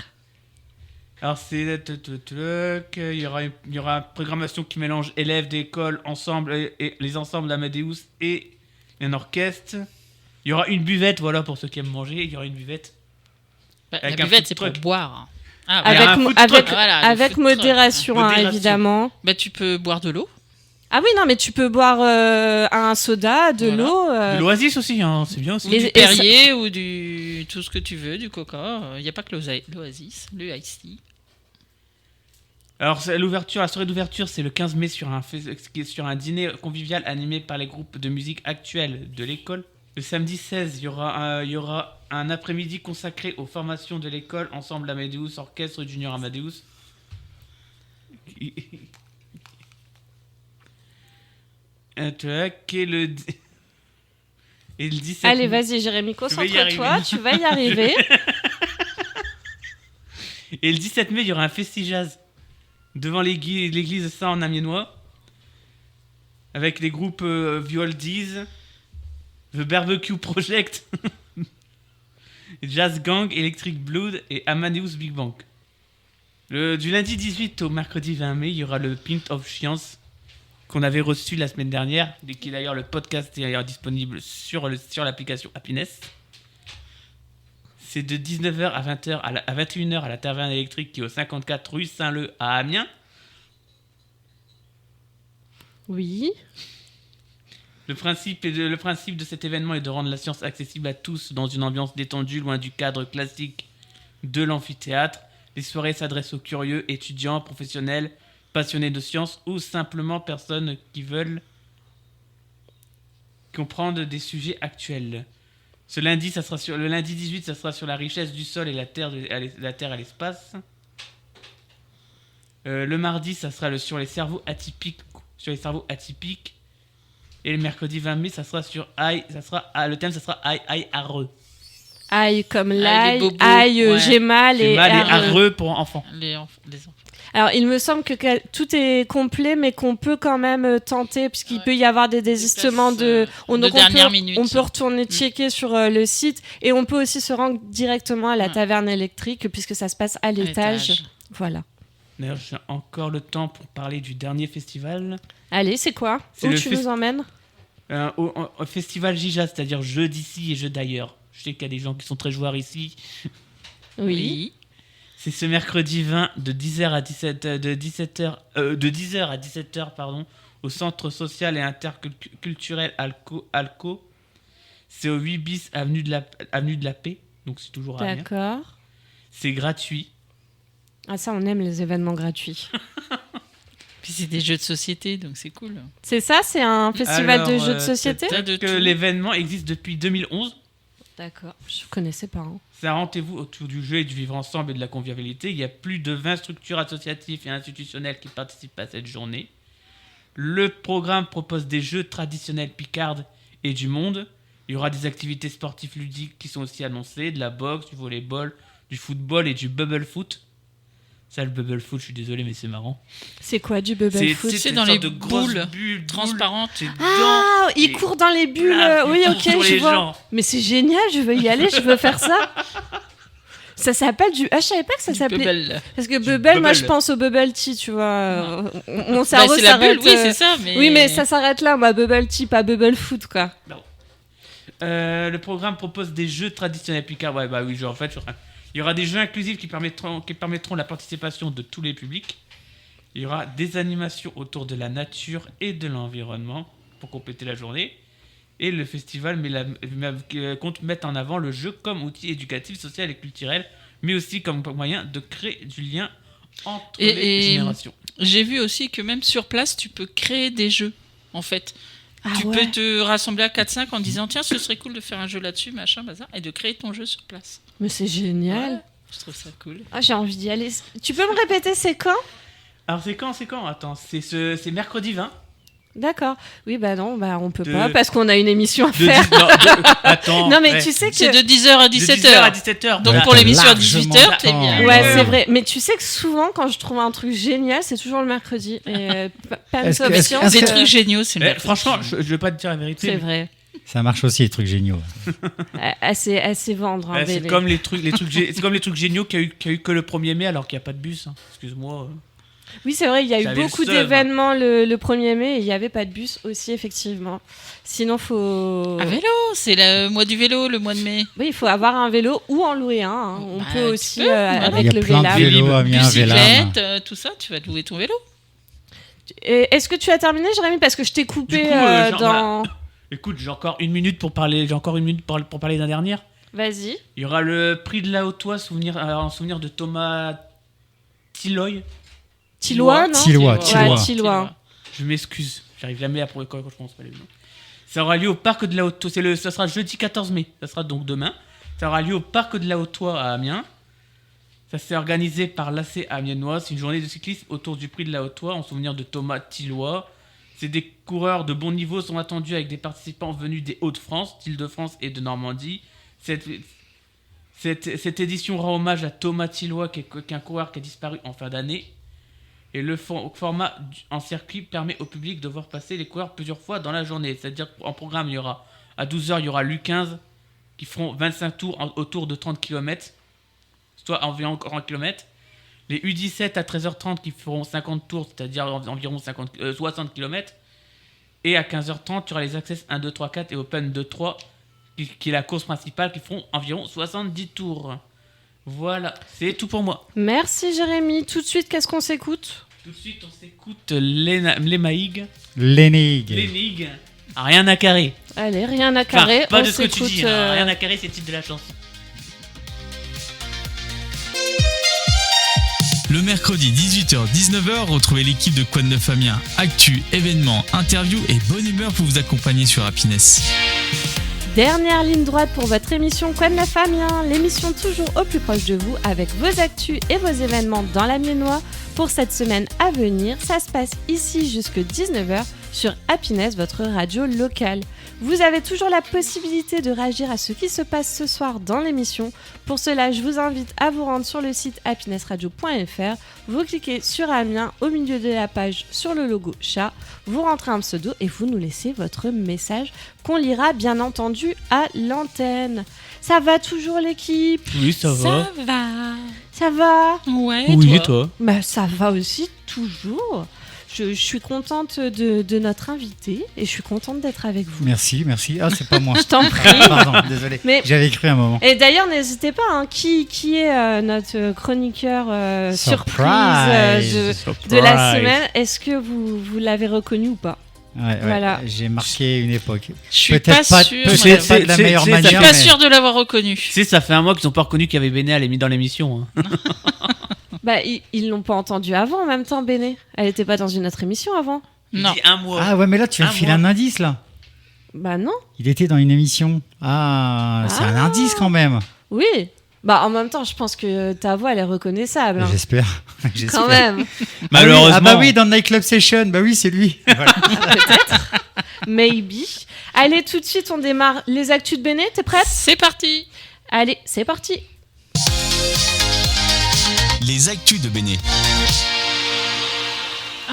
Alors c'est il y aura une programmation qui mélange élèves d'école, ensemble et les ensembles d'Amadeus et un orchestre. Il y aura une buvette, voilà, pour ceux qui aiment manger. Il y aura une buvette. Bah, Avec la un buvette, food c'est pour truck. boire. Ah, Avec voilà. un food truck. Voilà, le avec food truck. modération, hein, Modération. évidemment. Bah, tu peux boire de l'eau. Ah oui, non, mais tu peux boire un soda, de Voilà. l'eau. De l'Oasis aussi, hein, c'est bien aussi. Ou Et- du et Perrier, ou du tout ce que tu veux, du Coca. Il n'y a pas que l'Oasis, le Ice Tea. Alors la soirée d'ouverture, c'est le 15 mai sur un dîner convivial animé par les groupes de musique actuels de l'école. Le samedi 16, il y aura un après-midi consacré aux formations de l'école, ensemble Amadeus, orchestre Junior Amadeus. Et le 17 Allez, mai- vas-y, Jérémy, Je vais y concentre-toi, arriver. tu vas y arriver. Et le 17 mai, il y aura un festi-jazz devant l'église Saint en Amiénois, avec les groupes Violdies, The Barbecue Project, Jazz Gang, Electric Blood et Amadeus Big Bang. Du lundi 18 au mercredi 20 mai, il y aura le Pint of Science qu'on avait reçu la semaine dernière, et qui d'ailleurs le podcast est d'ailleurs disponible sur l'application Happiness. C'est de 19h à 20h à 21h à la Taverne électrique qui est au 54 rue Saint-Leu à Amiens. Oui. Le principe de cet événement est de rendre la science accessible à tous dans une ambiance détendue, loin du cadre classique de l'amphithéâtre. Les soirées s'adressent aux curieux, étudiants, professionnels, passionnés de science ou simplement personnes qui veulent comprendre des sujets actuels. Le lundi 18, ça sera sur la richesse du sol et la terre et l'espace. Le mardi, ça sera sur les cerveaux atypiques. Et le mercredi 20 mai, ça sera sur le thème, ça sera aïe, arreux. Aïe comme les l'ail, bobos, aïe, ouais. j'ai mal C'est et mal et arreux. arreux pour enfants. Les enfants. Alors, il me semble que tout est complet, mais qu'on peut quand même tenter, puisqu'il peut y avoir des désistements places, de dernière minute. On peut retourner checker sur le site, et on peut aussi se rendre directement à la taverne électrique, puisque ça se passe à l'étage. Voilà. D'ailleurs, j'ai encore le temps pour parler du dernier festival. Allez, c'est quoi? C'est Où le tu nous emmènes? Au festival Gija, c'est-à-dire jeux d'ici et jeux d'ailleurs. Je sais qu'il y a des gens qui sont très joueurs ici. Oui. C'est ce mercredi 20 de 10h à 17h pardon, au centre social et interculturel Alco. C'est au 8 bis avenue de la Paix, donc c'est toujours à Amiens. D'accord. C'est gratuit. Ah, ça, on aime les événements gratuits. Puis c'est des jeux de société, donc c'est cool. C'est ça? C'est un festival de Alors, jeux de société? T'as de que tout. l'événement existe depuis 2011. D'accord, je connaissais pas. Hein. C'est un rendez-vous autour du jeu et du vivre ensemble et de la convivialité. Il y a plus de 20 structures associatives et institutionnelles qui participent à cette journée. Le programme propose des jeux traditionnels picardes et du monde. Il y aura des activités sportives ludiques qui sont aussi annoncées, de la boxe, du volleyball, du football et du bubble foot. Ça, le bubble foot, je suis désolé, mais c'est marrant. C'est quoi du bubble foot? c'est une dans sorte les de grosses boules bulles transparentes. C'est dedans. Ah, il Et court dans les bulles. plaf, Oui, il ok, court sur je les vois. gens. Mais c'est génial, je veux y aller, je veux faire ça. Ça s'appelle du... Ah, je savais pas que ça Du s'appelait... bubble. Parce que Du bubble, moi, bubble. je pense au bubble tea, tu vois. Mon Bah, cerveau c'est la s'arrête... bulle, oui, c'est ça. Mais... Oui, mais ça s'arrête là, moi, bubble tea, pas bubble foot, quoi. Le programme propose des jeux traditionnels picards. Ouais, bah oui, genre, en fait, il y aura des jeux inclusifs qui permettront la participation de tous les publics. Il y aura des animations autour de la nature et de l'environnement pour compléter la journée. Et le festival compte mettre en avant le jeu comme outil éducatif, social et culturel, mais aussi comme moyen de créer du lien entre les générations. J'ai vu aussi que même sur place, tu peux créer des jeux, en fait. Ah Tu ouais. peux te rassembler à 4-5 en disant tiens, ce serait cool de faire un jeu là-dessus, machin, bazar, et de créer ton jeu sur place. Mais c'est génial. Ouais, je trouve ça cool. Ah, j'ai envie d'y aller. Tu peux me répéter, c'est quand? Alors, c'est quand? Attends, c'est mercredi 20. D'accord. Oui, bah non, bah on peut De- pas parce qu'on a une émission à De faire. Attends. Non, mais ouais. tu sais que... C'est de 10h à De 17h. 10h à 17h. Donc Ouais, pour t'as l'émission à largement 18h, t'es le temps. bien. Ouais, Ouais. c'est vrai. Mais tu sais que souvent, quand je trouve un truc génial, c'est toujours le mercredi. Et pas Est-ce une que- option. est-ce Des que- trucs géniaux, c'est le Eh, mercredi. franchement, je vais pas te dire la vérité. C'est mais- vrai. Ça marche aussi, les trucs géniaux. Assez vendre. Hein, Ouais, c'est Bélé. comme les trucs, c'est comme les trucs géniaux qu'il y a eu que le 1er mai alors qu'il n'y a pas de bus. Hein. Excuse-moi. Oui, c'est vrai, il y a eu J'avais beaucoup le seum. d'événements le 1er mai et il n'y avait pas de bus aussi, effectivement. Sinon, faut... À vélo, c'est le mois du vélo, le mois de mai. Oui, il faut avoir un vélo ou en louer un. Hein. On Bah, peut tu aussi, peux, voilà. avec Il y a le plein de Vélab. vélos, Amiens, Vélab. Bicyclette, tout ça, tu vas te louer ton vélo. Et est-ce que tu as terminé, Jérémy? Parce que je t'ai coupé Du coup, genre, dans... Écoute, j'ai encore une minute pour parler. J'ai encore une minute pour parler d'un dernier. Vas-y. Il y aura le prix de la Haute-Oie en souvenir de Thomas Tilloy. Tilloy, non? Tilloy, Ouais, Tilloy. Je m'excuse, j'arrive jamais à quand je prononce pas les noms. Ça aura lieu au parc de la Haute-Oie. Ça sera jeudi 14 mai. Ça sera donc demain. Ça aura lieu au parc de la Haute-Oie à Amiens. Ça s'est organisé par l'AC Amiennois. C'est une journée de cyclisme autour du prix de la Haute-Oie en souvenir de Thomas Tilloy. C'est des coureurs de bon niveau sont attendus avec des participants venus des Hauts-de-France, d'Île-de-France et de Normandie. Cette édition rend hommage à Thomas Tilloy, qui est un coureur qui a disparu en fin d'année. Et le format en circuit permet au public de voir passer les coureurs plusieurs fois dans la journée. C'est-à-dire qu'en programme, il y aura à 12h, il y aura l'U15 qui feront 25 tours autour de 30 km, soit environ 40 km. Les U17 à 13h30 qui feront 50 tours, c'est-à-dire environ 60 km. Et à 15h30, tu auras les Access 1, 2, 3, 4 et Open 2, 3, qui est la course principale, qui feront environ 70 tours. Voilà, c'est tout pour moi. Merci, Jérémy. Tout de suite, qu'est-ce qu'on s'écoute? Tout de suite, on s'écoute les Maïg. Lénig. Lénig. Rien à carrer. Allez, rien à Enfin, carrer. pas on de ce que tu s'écoute, dis. Hein. Rien à carrer, c'est le titre de la chanson. Le mercredi 18h-19h, retrouvez l'équipe de Quoi de Neuf Amiens. Actu, événements, interviews et bonne humeur pour vous accompagner sur Happiness. Dernière ligne droite pour votre émission Quoi de Neuf Amiens, l'émission toujours au plus proche de vous avec vos actus et vos événements dans l'Amiennois. Pour cette semaine à venir, ça se passe ici jusque 19h sur Happiness, votre radio locale. Vous avez toujours la possibilité de réagir à ce qui se passe ce soir dans l'émission. Pour cela, je vous invite à vous rendre sur le site happinessradio.fr. Vous cliquez sur Amiens au milieu de la page sur le logo chat. Vous rentrez un pseudo et vous nous laissez votre message qu'on lira bien entendu à l'antenne. Ça va toujours l'équipe? Oui, ça va. Ça va. Ça va? Ouais, Oui, et toi toi? Bah ça va aussi toujours. Je suis contente de notre invité et je suis contente d'être avec vous. Merci. Ah, c'est pas moi. Je t'en prie. Pardon, désolé. Mais- J'avais cru un moment. Et d'ailleurs, n'hésitez pas, hein, qui est notre chroniqueur surprise de la semaine? Est-ce que vous l'avez reconnu ou pas? Ouais, Voilà. J'ai marqué une époque. Je suis Peut-être pas pas, sûre. peut-être pas de la C'est- meilleure c'est- Je manière. suis pas mais- sûre de l'avoir reconnu. Tu sais, ça fait un mois qu'ils n'ont pas reconnu qu'il y avait Béné dans l'émission. Hein. Bah, ils l'ont pas entendu avant en même temps, Béné. Elle était pas dans une autre émission avant. Non. Il dit un mois. Ah ouais, mais là, tu vas Un me filer mois. un indice, là. Bah non. Il était dans une émission. Ah, c'est un indice quand même. Oui. Bah en même temps, je pense que ta voix, elle est reconnaissable. hein. J'espère. Quand même. Malheureusement. Ah bah oui, dans Night Club Session. Bah oui, c'est lui. Voilà. Maybe. Allez, tout de suite, on démarre les actus de Béné. T'es prête? C'est parti. Allez, c'est parti. Les actus de Béné.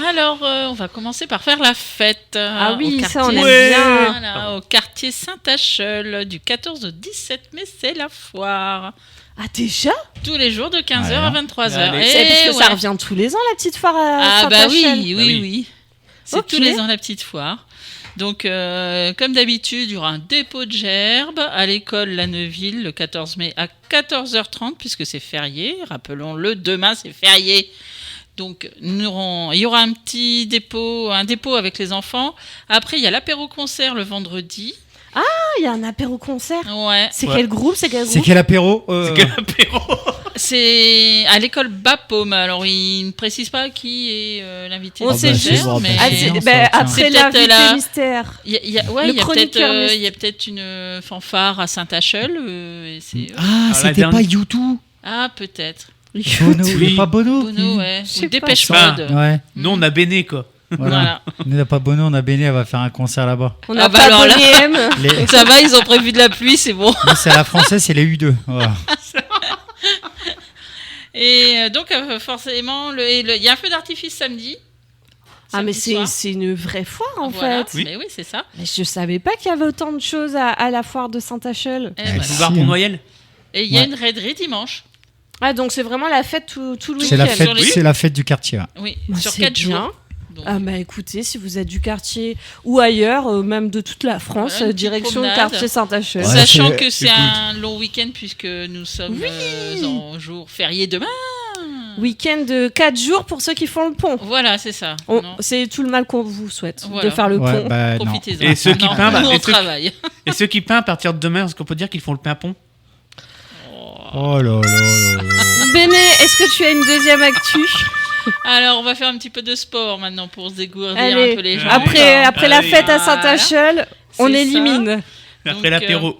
Alors, on va commencer par faire la fête. Ah oui, au ça, on quartier- aime bien. Voilà, au quartier Saint-Acheul, du 14 au 17 mai, c'est la foire. Ah déjà? Tous les jours de 15h Voilà. à 23h. Allez. C'est parce que ouais. ça revient tous les ans, la petite foire à Ah bah oui, Saint-Achel. oui, oui. oui. C'est Ok. tous les ans la petite foire. Donc, comme d'habitude, il y aura un dépôt de gerbes à l'école La Neuville le 14 mai à 14h30 puisque c'est férié. Rappelons-le, demain c'est férié. Donc, il y aura un dépôt avec les enfants. Après, il y a l'apéro-concert le vendredi. Ah, il y a un apéro-concert. Ouais. C'est Ouais. quel groupe? C'est quel C'est groupe? quel apéro C'est quel apéro? C'est à l'école Bapaume. Alors, il ne précise pas qui est l'invité. On du sait concert, juste. mais Ah, c'est- c'est- non, bah, ça, tiens. après C'est peut-être l'invité là. mystère. il y a Le chroniqueur il y a peut-être une fanfare à Saint-Acheul. Et c'est, Ah, la c'était dernière- pas YouTube. Ah, peut-être. Bono, Oui. il y a pas Bono. Bono, ouais. Je sais Ou pas. Dépêche Ah. Mode. Ouais, Nous, on a Béné, quoi. voilà. Voilà. On n'a pas Bono, on a Béné, elle va faire un concert là-bas. On Ah n'a bah pas alors là. Bonnie M. Les... Ça va, ils ont prévu de la pluie, c'est bon. Nous, c'est à la française, c'est les U2. Voilà. Et donc, forcément, il y a un feu d'artifice samedi. Ah, mais Samedi soir. c'est une vraie foire, en Voilà. fait. Oui. Mais oui, c'est ça. Mais je savais pas qu'il y avait autant de choses à la foire de Saint-Achel. Et, Ouais, voilà. si. Boulevard pour Noël. Et il y a Ouais. une raiderie dimanche. Ah, donc c'est vraiment la fête tout le C'est la week-end. fête, sur les- c'est la fête du quartier. Ouais. Oui, Bah, sur c'est 4 bien. jours. Donc, Ah bah écoutez, si vous êtes du quartier ou ailleurs, même de toute la France, Voilà, une petite direction promenade. quartier Saint-Achel. Ouais, sachant c'est- que c'est écoute. un long week-end puisque nous sommes en jour férié demain. Week-end de 4 jours pour ceux qui font le pont. Voilà, c'est ça. Non, C'est tout le mal qu'on vous souhaite Voilà. de faire le Ouais, pont. bah, non. profitez-en. Et ceux qui Non, peignent, bah, nous, et on ceux qui- travaille. Et ceux qui peignent à partir de demain, est-ce qu'on peut dire qu'ils font le pain pont? Oh là là là là. Béné, est-ce que tu as une deuxième actu? Alors, on va faire un petit peu de sport maintenant pour se dégourdir Allez, un peu les jambes. après la Allez. fête à Voilà. Saint-Achel, on C'est élimine. Après Donc, l'apéro.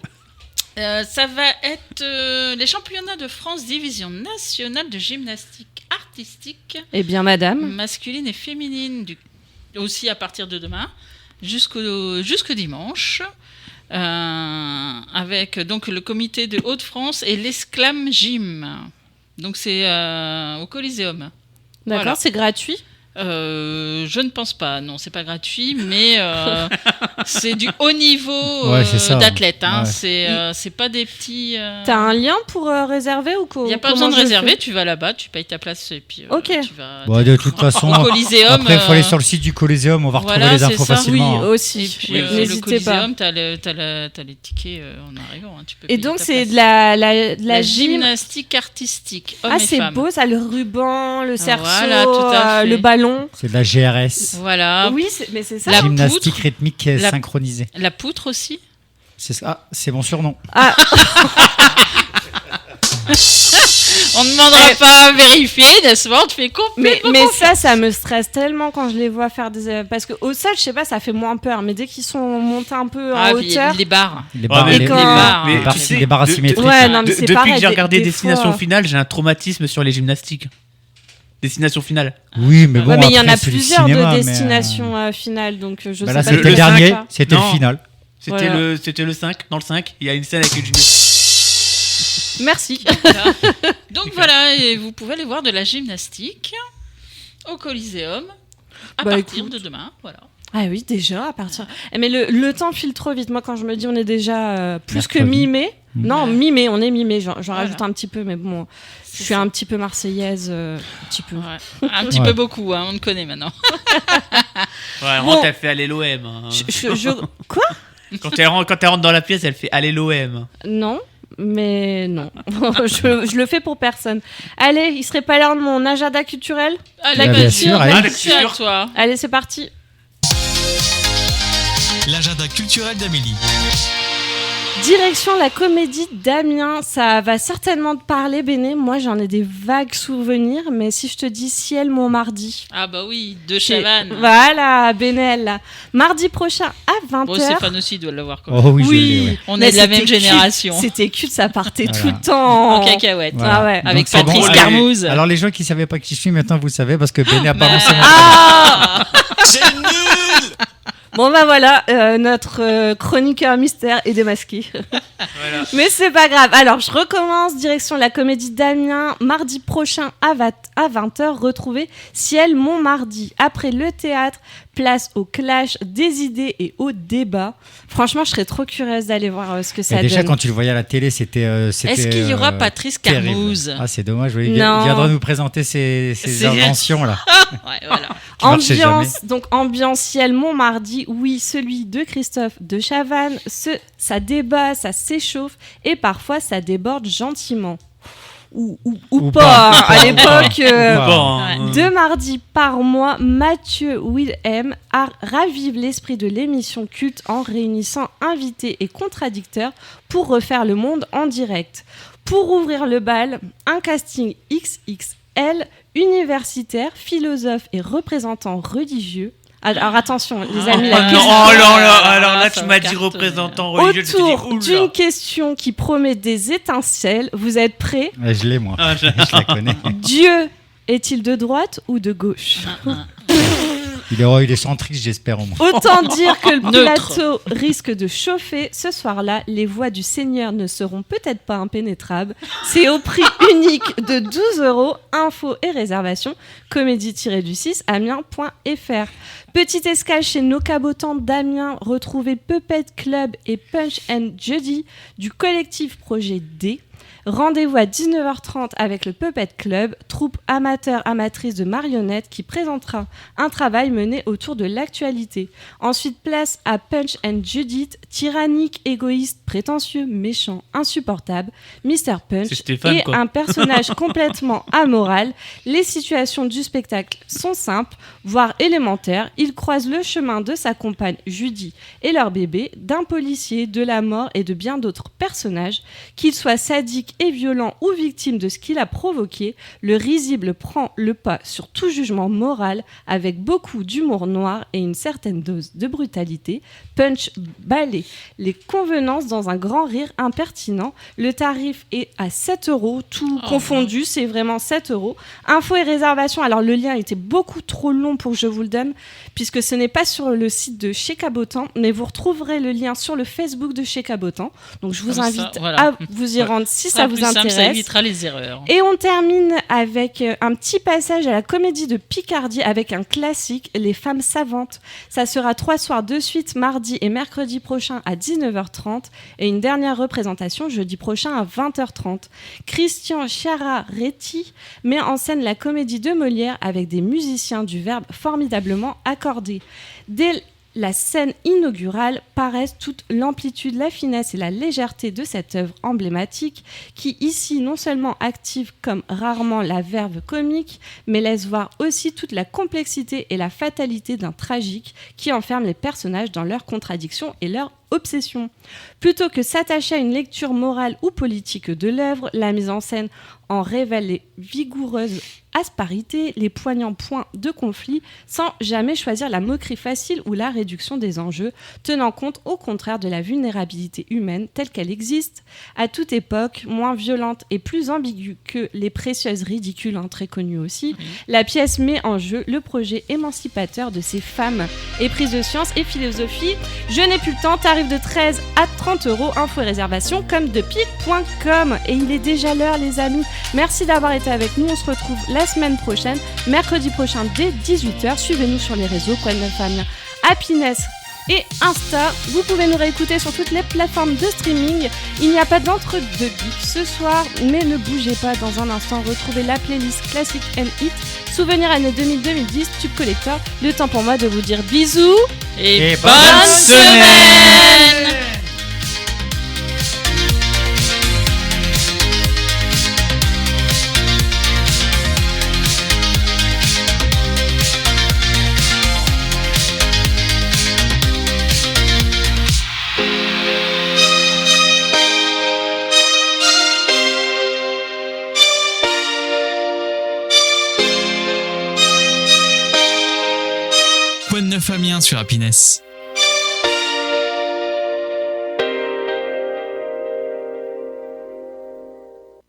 Ça va être les championnats de France division nationale de gymnastique artistique Eh bien, madame. masculine et féminine aussi à partir de demain jusqu'au dimanche avec donc le comité de Hauts-de-France et l'Esclam Gym. Donc c'est au Coliseum. D'accord, Voilà. c'est gratuit. Je ne pense pas, non, c'est pas gratuit, mais c'est du haut niveau Ouais, c'est ça. d'athlètes. Hein. Ouais. C'est pas des petits. T'as un lien pour réserver ou Il n'y a pas besoin de réserver, tu vas là-bas, tu payes ta place et puis Ok. tu vas. Bon, de toute façon, Au Coliseum. après, il faut aller sur le site du Coliseum, on va retrouver voilà, les c'est infos ça. facilement. Oui, hein. aussi. Et puis Oui, le N'hésitez pas. Coliseum, t'as les tickets en arrivant. Hein, tu peux Et payer donc, ta c'est place. de la gym. gymnastique artistique. Hommes Ah, et c'est femmes. beau, ça, le ruban, le cerceau, Voilà, tout à fait. le ballon. C'est de la GRS. Voilà. Oui, mais c'est ça. La Gymnastique poutre. rythmique La- synchronisée. La poutre aussi. C'est ça. Ah, c'est mon surnom. Ah, On ne demandera pas à vérifier, n'est-ce pas? On te fait complètement mais confiance. ça me stresse tellement quand je les vois faire des. Parce qu'au sol, je sais pas, ça fait moins peur. Mais dès qu'ils sont montés un peu en Ah, puis hauteur. les barres. Les Ouais, barres, mais- les, quand- Les barres. Mais hein. tu barres- sais, les barres de- asymétriques. Ouais, non, mais c'est depuis pareil, que j'ai regardé des Destination fois- Finale, j'ai un traumatisme sur les gymnastiques. Destination Finale. Oui, mais bon, Ouais, mais il y en après, a c'est du plusieurs cinéma, de mais, destinations finales, donc je bah sais là, pas. c'était le le dernier, cinq, c'était le non. final. C'était Voilà. le 5. Dans le 5, il y a une scène avec une gymnastique. Merci. Voilà. Donc voilà, et vous pouvez aller voir de la gymnastique au Coliseum à Bah, partir écoute. de demain. Voilà. Ah oui, déjà, à partir. Eh, mais le temps file trop vite. Moi, quand je me dis on est déjà plus que Mercredi. mi-mai. Non, Ouais. mi-mai, on est mi-mai. J'en Voilà. rajoute un petit peu, mais bon, je C'est suis ça. un petit peu marseillaise. Un petit peu. Ouais. Un petit Ouais. peu beaucoup, hein, on te connaît maintenant. Ouais, Bon. t'as fait aller l'OM. hein. Quoi? Quand elle rentre dans la pièce, elle fait aller l'OM. Non, mais non. je le fais pour personne. Allez, il serait pas l'heure de mon agenda culturel? Allez, Bien vas-y, sûr, on allez. va Ah, dessus à sûr. toi. Allez, c'est parti. L'agenda culturel d'Amélie. Direction la comédie d'Amiens, ça va certainement te parler, Béné. Moi, j'en ai des vagues souvenirs, mais si je te dis Ciel Montmardi. Ah bah oui, de Chavannes. Voilà, Bénél. Là. Mardi prochain à 20h. Bon, Stéphane aussi doit l'avoir quand même. Oh oui, je l'ai, ouais. On Mais est de la même c'était génération. C'était cute, ça partait Voilà. tout le temps. En cacahuète. Voilà. Ah ouais. Avec Donc, c'est Patrice bon. Carmouze. Alors les gens qui savaient pas qui je suis, maintenant vous le savez parce que Ben a balancé mon... Ah C'est nul. Bon bah voilà, notre chroniqueur mystère est démasqué. Voilà. Mais c'est pas grave. Alors je recommence, direction la comédie d'Amiens, mardi prochain à 20h, retrouvez Ciel Montmardi. Après le théâtre, place au clash des idées et au débat. Franchement, je serais trop curieuse d'aller voir ce que ça Et déjà donne. quand tu le voyais à la télé, c'était Est-ce qu'il y aura Patrice terrible. Carmouze? Ah c'est dommage, il Non. viendra nous présenter ses C'est- inventions là. Ouais, voilà. Qui marchait jamais. Ambiance Ciel Montmardi, oui, celui de Christophe de Chavannes, ça débat, ça s'échauffe et parfois ça déborde gentiment. Ou pas, hein. À l'époque, Ou pas. Bon, hein. 2 mardis par mois, Mathieu Wilhelm ravive l'esprit de l'émission culte en réunissant invités et contradicteurs pour refaire le monde en direct. Pour ouvrir le bal, un casting XXL, universitaire, philosophe et représentant religieux. Alors attention, les amis, la Oh question là, alors là, Ça tu va m'as dit cartonner. représentant religieux. je me suis dit, autour oula. d'une question qui promet des étincelles. Vous êtes prêts? Ouais, je l'ai moi, Ah, je la connais. Dieu est-il de droite ou de gauche? Il est centriste j'espère au moins. Autant dire que le Neutre. plateau risque de chauffer. Ce soir-là, les voix du Seigneur ne seront peut-être pas impénétrables. C'est au prix unique de 12 €. Infos et réservations, comédie-du-6 amiens.fr. Petite escale chez nos cabotants d'Amiens. Retrouvez Puppet Club et Punch and Judy du collectif Projet D. Rendez-vous à 19h30 avec le Puppet Club, troupe amateur-amatrice de marionnettes qui présentera un travail mené autour de l'actualité. Ensuite, place à Punch and Judith, tyrannique, égoïste, prétentieux, méchant, insupportable, Mr. Punch C'est Stéphane, et quoi. un personnage complètement amoral. Les situations du spectacle sont simples, voire élémentaires. Il croise le chemin de sa compagne Judy et leur bébé, d'un policier, de la mort et de bien d'autres personnages. Qu'il soit sadique et violent ou victime de ce qu'il a provoqué, le risible prend le pas sur tout jugement moral avec beaucoup d'humour noir et une certaine dose de brutalité. Punch balaie les convenances dans un grand rire impertinent. Le tarif est à 7 €, tout confondu, c'est vraiment 7 €. Infos et réservations, alors le lien était beaucoup trop long pour que je vous le donne, puisque ce n'est pas sur le site de Chez Cabotan, mais vous retrouverez le lien sur le Facebook de Chez Cabotan. Donc je vous Comme ça, invite voilà. à vous y rendre si Ce ça sera vous plus simple, ça intéresse. évitera les erreurs. Et on termine avec un petit passage à la comédie de Picardie avec un classique, Les Femmes Savantes. Ça sera 3 soirs de suite, mardi et mercredi prochain à 19h30 et une dernière représentation jeudi prochain à 20h30. Christian Chiararetti met en scène la comédie de Molière avec des musiciens du Verbe formidablement accordés. Dès la scène inaugurale paraissent toute l'amplitude, la finesse et la légèreté de cette œuvre emblématique qui ici non seulement active comme rarement la verve comique, mais laisse voir aussi toute la complexité et la fatalité d'un tragique qui enferme les personnages dans leurs contradictions et leurs obsessions. Plutôt que s'attacher à une lecture morale ou politique de l'œuvre, la mise en scène en révèle les vigoureuses aspérités, les poignants points de conflit, sans jamais choisir la moquerie facile ou la réduction des enjeux, tenant compte au contraire de la vulnérabilité humaine telle qu'elle existe à toute époque, moins violente et plus ambiguë que les précieuses ridicules, très connues aussi. La pièce met en jeu le projet émancipateur de ces femmes. Éprise de science et philosophie, je n'ai plus le temps, tarif de 13 à 30 €, info et réservation comme de pic.com. Et il est déjà l'heure les amis, merci d'avoir été avec nous, on se retrouve la semaine prochaine, mercredi prochain dès 18h, suivez-nous sur les réseaux, Quoi de neuf Amiens, Happiness et Insta. Vous pouvez nous réécouter sur toutes les plateformes de streaming. Il n'y a pas d'entre-deux geeks ce soir, mais ne bougez pas, dans un instant, retrouvez la playlist Classic and Hit, Souvenir année 2000-2010, Tube Collector. Le temps pour moi de vous dire bisous. Et bonne bonne semaine. Quoi de neuf Amiens sur Happiness?